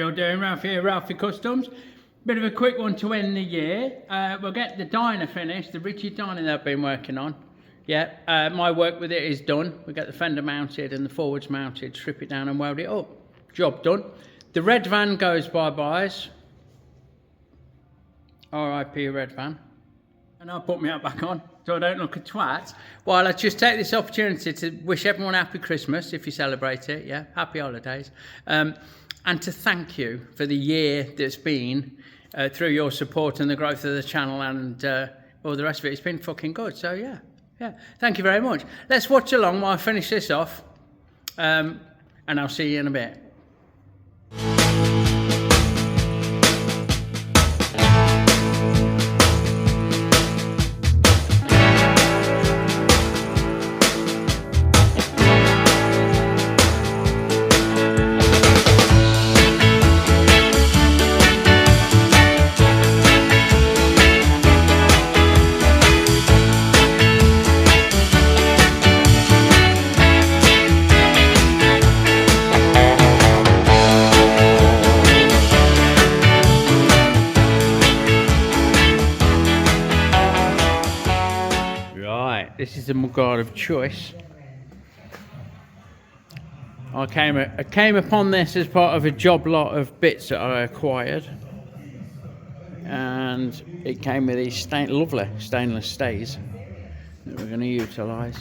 you all doing? Ralph here, Ralfy Customs. Bit of a quick one to end the year. We'll get the Dyna finished, the rigid Dyna that I've been working on. Yeah, my work with it is done. We get the fender mounted and the forwards mounted, strip it down and weld it up. Job done. The red van goes bye-byes. R.I.P. red van. And I'll put me up back on so I don't look a twat. While I just take this opportunity to wish everyone a happy Christmas if you celebrate it, yeah, happy holidays. And to thank you for the year that's been through your support and the growth of the channel and all the rest of it. It's been fucking good, so yeah, thank you very much. Let's watch along while I finish this off, and I'll see you in a bit. This is the mudguard of choice. I came upon this as part of a job lot of bits that I acquired, and it came with these lovely stainless stays that we're going to utilise.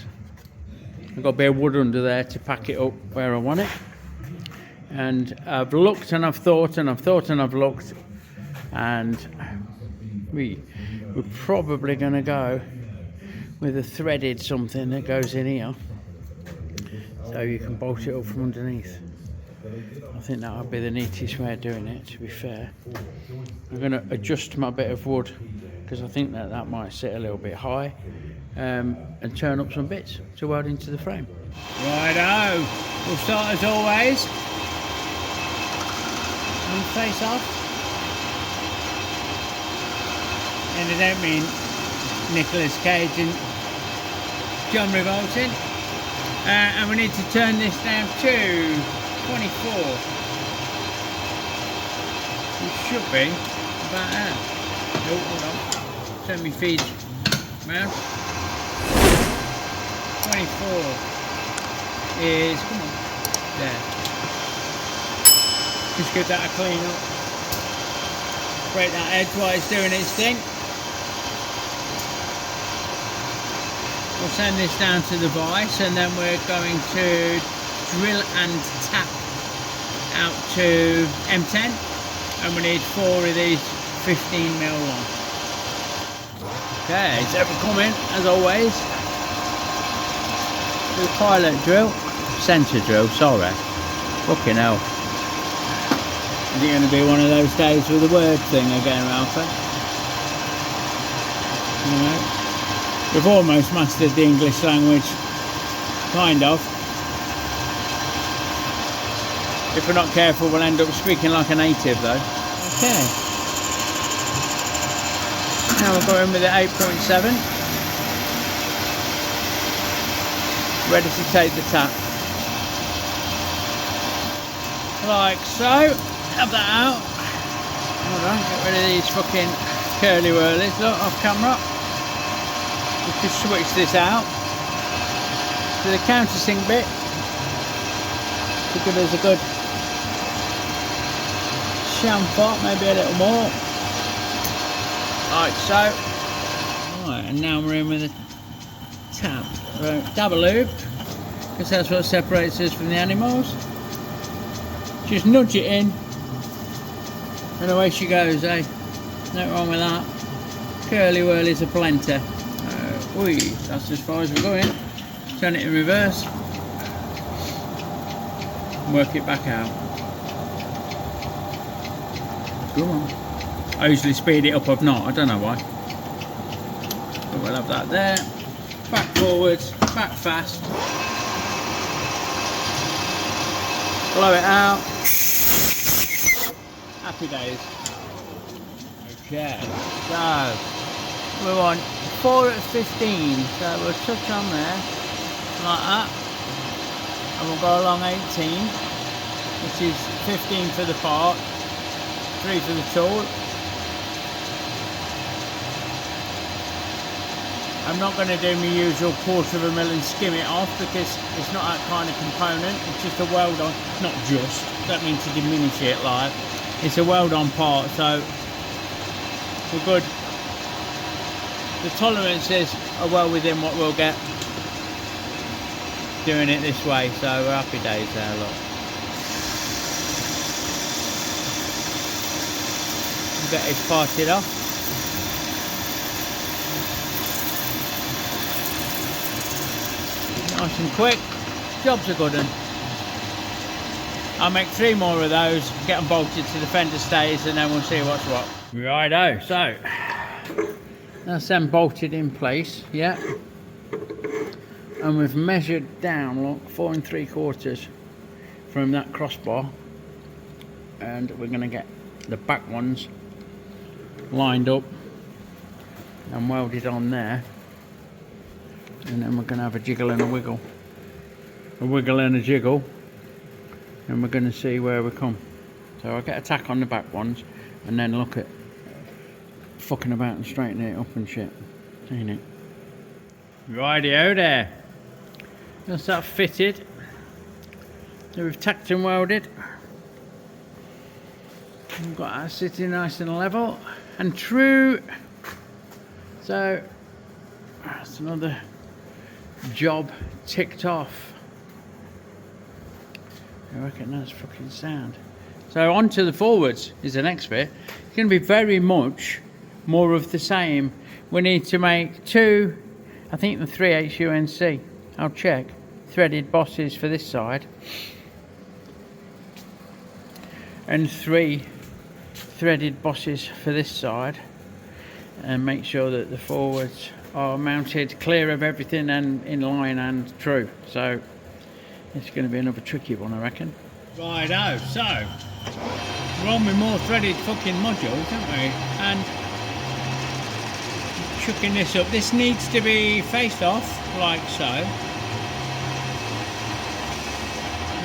I've got a bit of wood under there to pack it up where I want it, and I've looked and I've thought and I've thought and I've looked, and we're probably going to go with a threaded something that goes in here, so you can bolt it up from underneath. I think that would be the neatest way of doing it, to be fair. I'm going to adjust my bit of wood because I think that might sit a little bit high, and turn up some bits to weld into the frame. Righto, we'll start as always and face off. And I don't mean Nicolas Cage and John Revolting, and we need to turn this down to 24. We should be about that. Oh, hold on. Turn my feed round. 24 is, come on, there. Just give that a clean up. Break that edge while it's doing its thing. We'll send this down to the vise, and then we're going to drill and tap out to M10, and we need 4 of these 15mm long. Okay, so we're coming as always. The pilot drill, centre drill, sorry. Fucking hell. Is it going to be one of those days with the word thing again, Ralphy? You know? We've almost mastered the English language, kind of. If we're not careful, we'll end up speaking like a native though. Okay. Now we're going with the 8.7. Ready to take the tap. Like so. Have that out. Alright, get rid of these fucking curly whirlies. Look, off camera. Just switch this out to the countersink bit to give us a good chamfer, maybe a little more, like so. Right, and now we're in with a tap. So dab a lube, because that's what separates us from the animals. Just nudge it in, and away she goes, eh? Nothing wrong with that. Curly whirlies are plenty. Oi, that's as far as we're going. Turn it in reverse. And work it back out. Go on. I usually speed it up, I've not, I don't know why. But we'll have that there. Back forwards, back fast. Blow it out. Happy days. Okay, so we're on 4 at 15, so we'll touch on there like that, and we'll go along 18, which is 15 for the part, 3 for the tool. I'm not going to do my usual 1/4 mil and skim it off because it's not that kind of component. It's just a weld on, not just, don't mean to diminish it, like, it's a weld on part, so we're good. The tolerances are well within what we'll get doing it this way, so we're happy days there, look. We'll get this parted off. Nice and quick, job's a good one. I'll make 3 more of those, get them bolted to the fender stays, and then we'll see what's what. Righto, so that's them bolted in place, yeah. And we've measured down, look, 4 3/4 from that crossbar, and we're going to get the back ones lined up and welded on there. And then we're going to have a jiggle and a wiggle. A wiggle and a jiggle. And we're going to see where we come. So I'll get a tack on the back ones and then look at fucking about and straightening it up and shit. Seen it? Rightio there. That's that fitted. So we've tacked and welded. We've got that sitting nice and level and true. So that's another job ticked off. I reckon that's fucking sound. So on to the forwards is the next bit. It's going to be very much more of the same. We need to make 2, I think the 3/8 UNC, I'll check, threaded bosses for this side and 3 threaded bosses for this side, and make sure that the forwards are mounted clear of everything and in line and true. So it's going to be another tricky one, I reckon. Righto, so we're on with more threaded fucking modules, aren't we? And chucking this up. This needs to be faced off like so.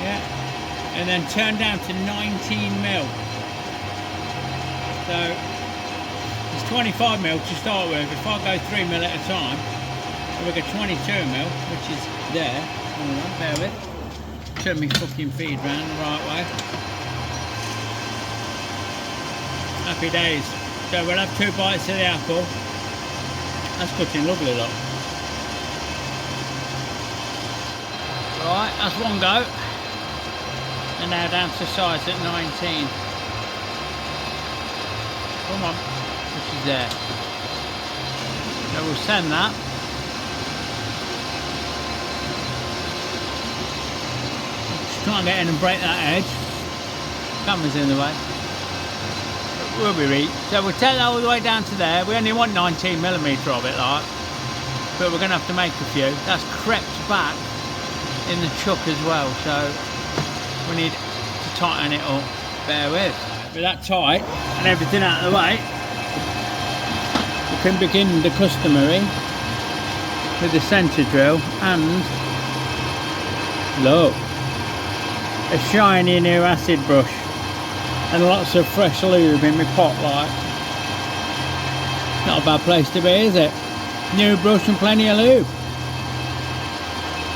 Yeah. And then turned down to 19 mil. So 25 mil to start with. If I go 3 mil at a time, we'll get 22 mil, which is there. Alright, bear with. Turn me fucking feed round the right way. Happy days. So we'll have 2 bites of the apple. That's cutting lovely, look. Right, that's one go. And now down to size at 19. Come on. Which is there. So we'll send that. Just try and get in and break that edge. Camera's in the way. But we'll be ready. So we'll take that all the way down to there. We only want 19mm of it, like. But we're going to have to make a few. That's crept back in the chuck as well. So we need to tighten it up. Bear with. With that tight and everything out of the way, we can begin the customary with the centre drill and look, a shiny new acid brush and lots of fresh lube in my pot, like. Not a bad place to be, is it? New brush and plenty of lube.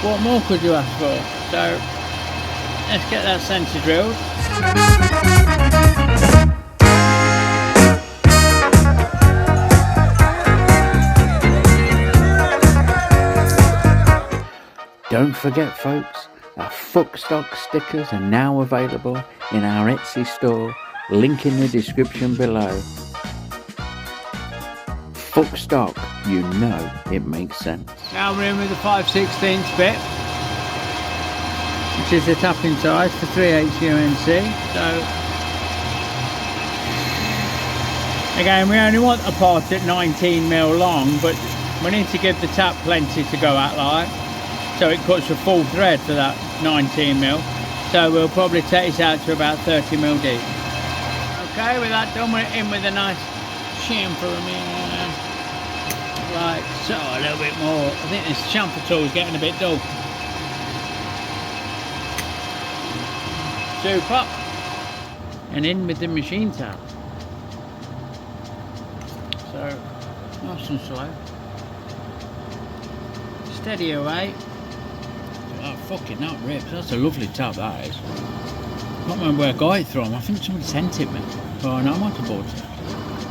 What more could you ask for? So let's get that centre drilled. Don't forget, folks, our Fuck Stock stickers are now available in our Etsy store, link in the description below. Fuck Stock, you know it makes sense. Now we're in with the 5/16 bit, which is the tapping size for 3/8 UNC. So again, we only want a part at 19mm long, but we need to give the tap plenty to go at, like. So it cuts a full thread for that 19mm. So we'll probably take this out to about 30mm deep. Okay, with that done, we're in with a nice chamfer, like so, a little bit more. I think this chamfer tool is getting a bit dull. 2 pop, and in with the machine tab. So nice and slow, steady away. Oh fucking that rips, that's a lovely tab that is. I can't remember where I got it from, I think somebody sent it me. Oh no, I might have bought it.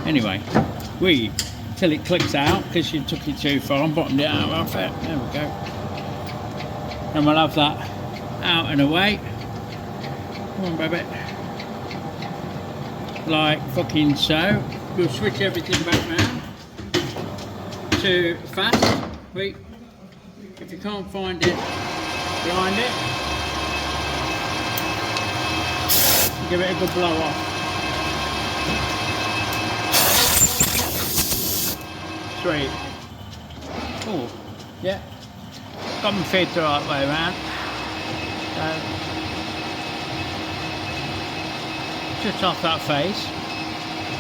Anyway, till it clicks out, because you took it too far and bottomed it out of it. There we go. And we'll have that out and away. Come on baby. Like fucking so. We'll switch everything back round to fast. Wait, if you can't find it behind it, give it a good blow off. Sweet. Oh, yeah. Got my feet the right way around. Just off that face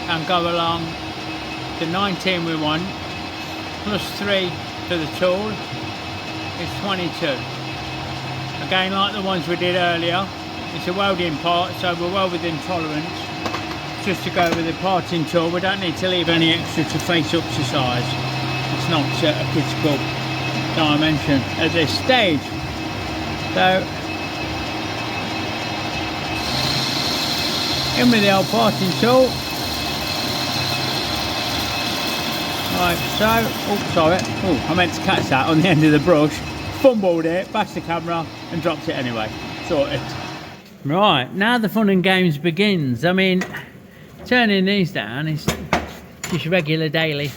and go along the 19 we want, plus 3 for the tool is 22. Again, like the ones we did earlier, it's a welding part, so we're well within tolerance. Just to go with the parting tool, we don't need to leave any extra to face up to size. It's not a critical dimension at this stage. So, in with the old parting tool. Like so. Oh, sorry. Oh, I meant to catch that on the end of the brush. Fumbled it, bashed the camera, and dropped it anyway. Sorted. Right, now the fun and games begins. I mean, turning these down is just regular daily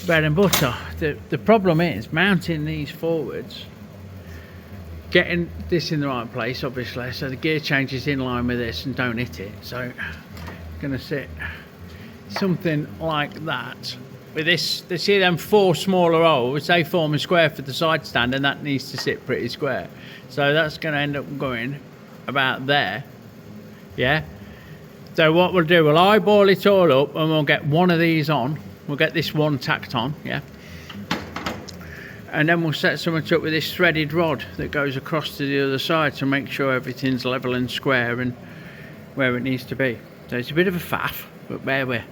bread and butter. The problem is mounting these forwards, getting this in the right place obviously, so the gear changes in line with this and don't hit it. So I'm going to sit something like that with this. They see them 4 smaller holes, they form a square for the side stand, and that needs to sit pretty square. So that's going to end up going about there. Yeah, so what we'll do, we'll eyeball it all up and we'll get one of these on. We'll get this one tacked on, yeah, and then we'll set something up with this threaded rod that goes across to the other side to make sure everything's level and square and where it needs to be. So it's a bit of a faff, but bear with.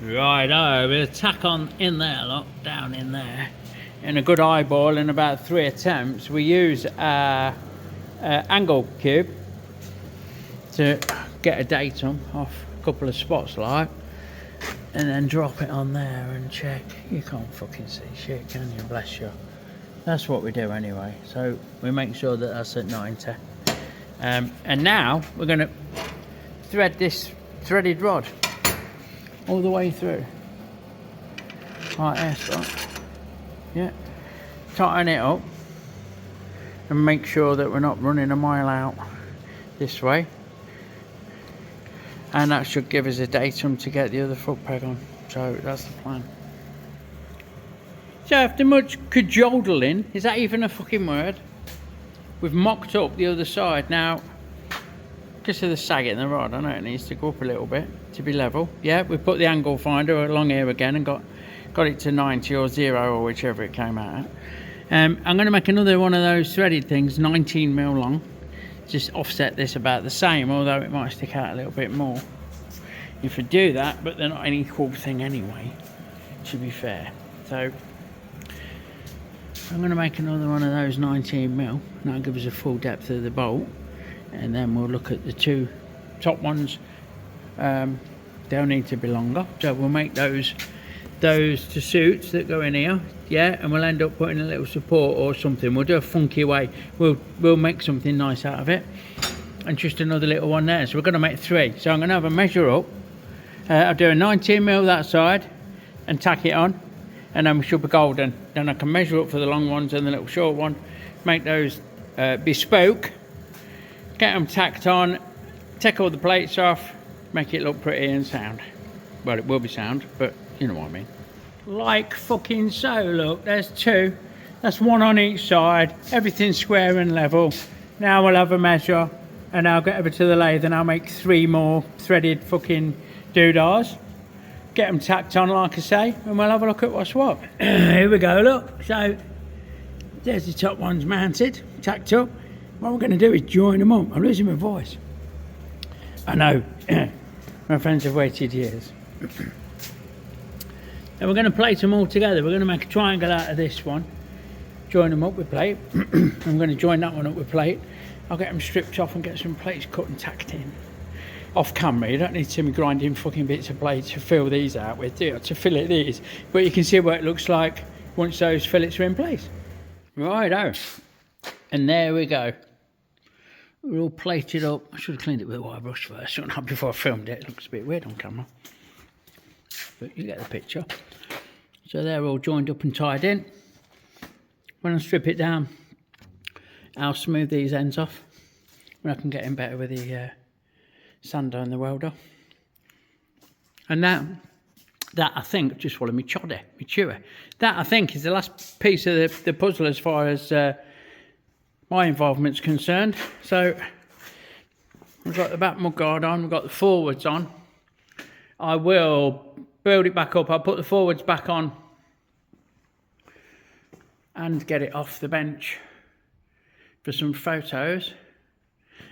Righto, we'll tack on in there, look, down in there, in a good eyeball in about 3 attempts. We use angle cube to get a datum off a couple of spots like, and then drop it on there and check. You can't fucking see shit, can you? Bless you. That's what we do anyway. So we make sure that that's at 90. And now we're going to thread this threaded rod all the way through like this, right? Yeah, tighten it up and make sure that we're not running a mile out this way, and that should give us a datum to get the other foot peg on. So that's the plan. So after much cajoling, is that even a fucking word, we've mocked up the other side. Now, because of the sag in the rod, I know it needs to go up a little bit to be level. Yeah, we put the angle finder along here again and got it to 90 or 0 or whichever it came out at. I'm going to make another one of those threaded things, 19mm long. Just offset this about the same, although it might stick out a little bit more if we do that, but they're not an equal thing anyway, to be fair. So I'm going to make another one of those 19mm, and that'll give us a full depth of the bolt, and then we'll look at the 2 top ones. They'll need to be longer, so we'll make those to suits that go in here, yeah, and we'll end up putting a little support or something. We'll do a funky way, we'll make something nice out of it, and just another little one there. So we're going to make 3. So I'm going to have a measure up. I'll do a 19mm that side and tack it on, and then we should be golden. Then I can measure up for the long ones and the little short one, make those bespoke, get them tacked on, take all the plates off, make it look pretty and sound. Well, it will be sound, but you know what I mean. Like fucking so. Look, there's 2. That's 1 on each side. Everything's square and level. Now we'll have a measure, and I'll get over to the lathe and I'll make 3 more threaded fucking doodahs. Get them tacked on, like I say, and we'll have a look at what's what. Here we go, look. So there's the top ones mounted, tacked up. what we're going to do is join them up. I'm losing my voice. I know. My friends have waited years. And we're going to plate them all together. We're going to make a triangle out of this one. Join them up with plate. I'm going to join that one up with plate. I'll get them stripped off and get some plates cut and tacked in. Off camera, you don't need to see me grinding fucking bits of plate to fill these out with, do you? To fillet these. But you can see what it looks like once those fillets are in place. Righto. And there we go. We're all plated up. I should have cleaned it with a wire brush first, shouldn't I, before I filmed it. It looks a bit weird on camera. But you get the picture. So they're all joined up and tied in. When I strip it down, I'll smooth these ends off. When I can get in better with the sander and the welder. And now, that I think, just swallowed me choddy, me chewer. That I think is the last piece of the puzzle as far as my involvement's concerned. So, we've got the back mudguard on, we've got the forwards on. I will build it back up. I'll put the forwards back on and get it off the bench for some photos.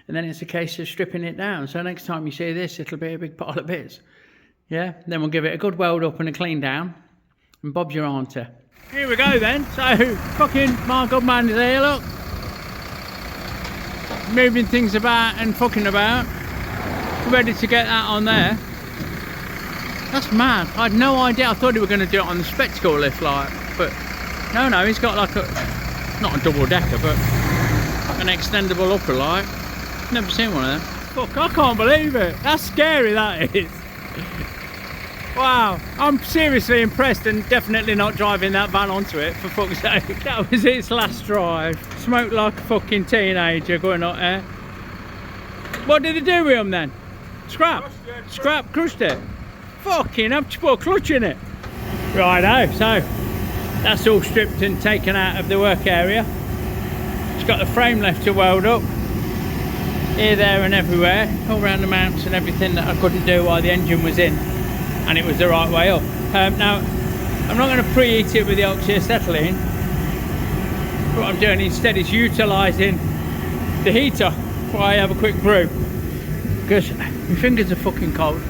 And then it's a case of stripping it down. So next time you see this, it'll be a big pile of bits. Yeah, then we'll give it a good weld up and a clean down. And Bob's your auntie. Here we go then. So, fucking my good man is here, look. Moving things about and fucking about. Ready to get that on there. That's mad. I had no idea. I thought he were going to do it on the spectacle lift, like. But no, he's got like a, not a double decker, but an extendable upper, like. Never seen one of them. Fuck, I can't believe it. That's scary, that is. Wow, I'm seriously impressed and definitely not driving that van onto it, for fuck's sake. That was its last drive. Smoked like a fucking teenager going up there. What did they do with him then? Scrap? Scrap, crushed it. Fucking have to put a clutch in it. Righto, so that's all stripped and taken out of the work area. It's got the frame left to weld up. Here, there and everywhere, all around the mounts and everything that I couldn't do while the engine was in, and it was the right way up. Now, I'm not going to preheat it with the oxyacetylene. What I'm doing instead is utilising the heater while I have a quick brew, because my fingers are fucking cold.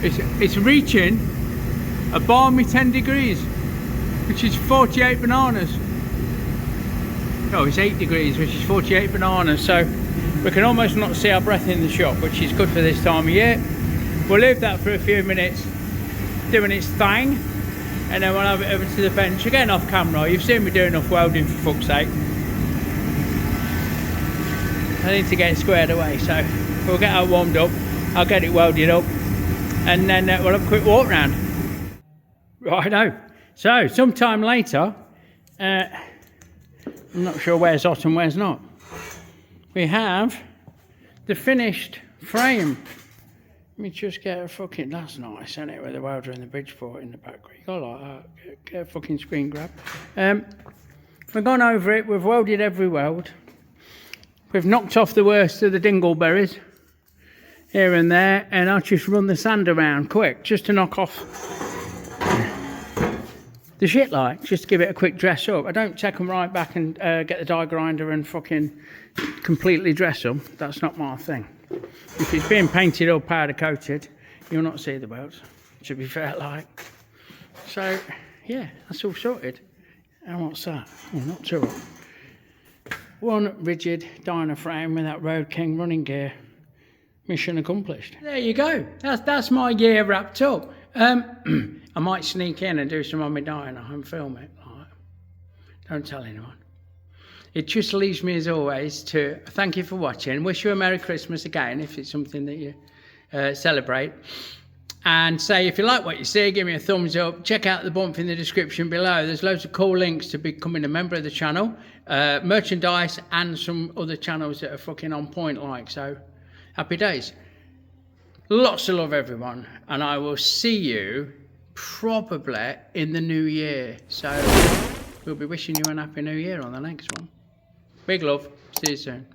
It's reaching a balmy 10 degrees, which is 48 bananas. No, it's 8 degrees, which is 48 bananas, so we can almost not see our breath in the shop, which is good for this time of year. We'll leave that for a few minutes, doing its thing, and then we'll have it over to the bench. Again, off camera, you've seen me do enough welding, for fuck's sake. I need to get it squared away, so we'll get that warmed up, I'll get it welded up, and then we'll have a quick walk round. Righto. So, sometime later, I'm not sure where's hot and where's not. We have the finished frame. Let me just get a fucking, that's nice, isn't it, with the welder and the Bridgeport in the background. You got like that, get a fucking screen grab. We've gone over it, we've welded every weld. We've knocked off the worst of the dingleberries here and there, and I'll just run the sand around quick, just to knock off the shit, like, just to give it a quick dress up. I don't take them right back and get the die grinder and fucking completely dress them. That's not my thing. If it's being painted or powder coated, you'll not see the welds, to be fair, like. So, yeah, that's all sorted. And what's that? Oh, not too hot. One rigid Dyna frame with that Road King running gear. Mission accomplished. There you go. That's my year wrapped up. I might sneak in and do some on my Dyna and film it. Like, don't tell anyone. It just leaves me, as always, to thank you for watching. Wish you a Merry Christmas again, if it's something that you celebrate. And say, if you like what you see, give me a thumbs up. Check out the bump in the description below. There's loads of cool links to becoming a member of the channel. Merchandise and some other channels that are fucking on point, like. So, happy days. Lots of love, everyone. And I will see you probably in the new year. So, we'll be wishing you a happy new year on the next one. Big love. See you soon.